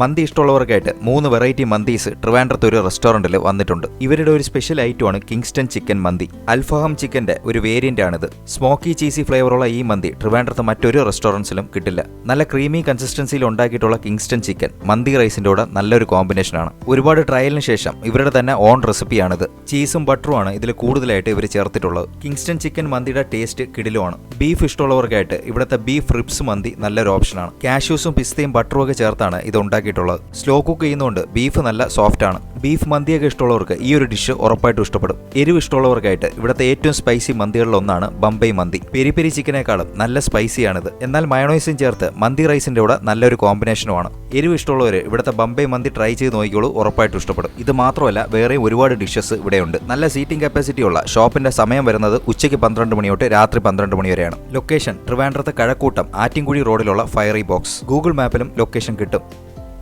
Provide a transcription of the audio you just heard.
മന്തി ഇഷ്ടമുള്ളവർക്കായിട്ട് 3 variety mandis ട്രിവാൻഡ്രത്ത് ഒരു റെസ്റ്റോറന്റിൽ വന്നിട്ടുണ്ട്. ഇവരുടെ ഒരു സ്പെഷ്യൽ ഐറ്റമാണ് കിങ്സ്റ്റൺ ചിക്കൻ മന്തി. അൽഫഹാം ചിക്കന്റെ ഒരു വേരിയന്റ് ആണിത്. സ്മോക്കി ചീസി ഫ്ലേവറുള്ള ഈ മന്തി ട്രിവാൻഡ്രത്ത് മറ്റൊരു റെസ്റ്റോറൻറ്റ്സിലും കിട്ടില്ല. നല്ല ക്രീമി കൺസിസ്റ്റൻസിയിൽ ഉണ്ടാക്കിയിട്ടുള്ള കിങ്സ്റ്റൺ ചിക്കൻ മന്തി റൈസിന്റെ കൂടെ നല്ലൊരു കോമ്പിനേഷനാണ്. ഒരുപാട് ട്രയലിന് ശേഷം ഇവരുടെ തന്നെ ഓൺ റെസിപ്പിയാണിത്. ചീസും ബട്ടറും ആണ് ഇതിൽ കൂടുതലായിട്ട് ഇവർ ചേർത്തിട്ടുള്ളത്. കിങ്സ്റ്റൺ ചിക്കൻ മന്തിയുടെ ടേസ്റ്റ് കിടിലുമാണ്. ബീഫ് ഇഷ്ടമുള്ളവർക്കായിട്ട് ഇവിടുത്തെ ബീഫ് റിബ്സ് മന്തി നല്ലൊരു ഓപ്ഷനാണ്. കാഷ്യൂസും പിസ്തയും ബട്ടറും ഒക്കെ ചേർത്താണ് ഇത് ഉണ്ടാക്കിയിട്ടുള്ളത്. സ്ലോ കുക്ക് ചെയ്യുന്നതുകൊണ്ട് ബീഫ് നല്ല സോഫ്റ്റ് ആണ്. ബീഫ് മന്തിയൊക്കെ ഇഷ്ടമുള്ളവർക്ക് ഈ ഒരു ഡിഷ് ഉറപ്പായിട്ടും ഇഷ്ടപ്പെടും. എരിവ് ഇഷ്ടമുള്ളവർക്കായിട്ട് ഇവിടുത്തെ ഏറ്റവും സ്പൈസി മന്തികളിലൊന്നാണ് ബംബൈ മന്തി. പെരി പെരി ചിക്കനേക്കാളും നല്ല സ്പൈസിയാണിത്. എന്നാൽ മയോണൈസും ചേർത്ത് മന്തി റൈസിന്റെ കൂടെ നല്ലൊരു കോമ്പിനേഷനുമാണ്. എരിവ് ഇഷ്ടമുള്ളവർ ഇവിടുത്തെ ബംബൈ മന്തി ട്രൈ ചെയ്ത് നോക്കിയോളൂ, ഉറപ്പായിട്ടും ഇഷ്ടപ്പെടും. ഇത് മാത്രമല്ല വേറെയും ഒരുപാട് ഡിഷസ് ഇവിടെയുണ്ട്. നല്ല സീറ്റിംഗ് കപ്പാസിറ്റി ഉള്ള ഷോപ്പിന്റെ സമയം വരുന്നത് ഉച്ചയ്ക്ക് 12 മണി തൊട്ട് രാത്രി 12 മണി വരെയാണ്. ലൊക്കേഷൻ ട്രിവാൻഡ്രത്ത് കഴക്കൂട്ടം ആറ്റിൻകുഴി റോഡിലുള്ള ഫയറി ബോക്സ്. ഗൂഗിൾ മാപ്പിലും ലൊക്കേഷൻ കിട്ടും.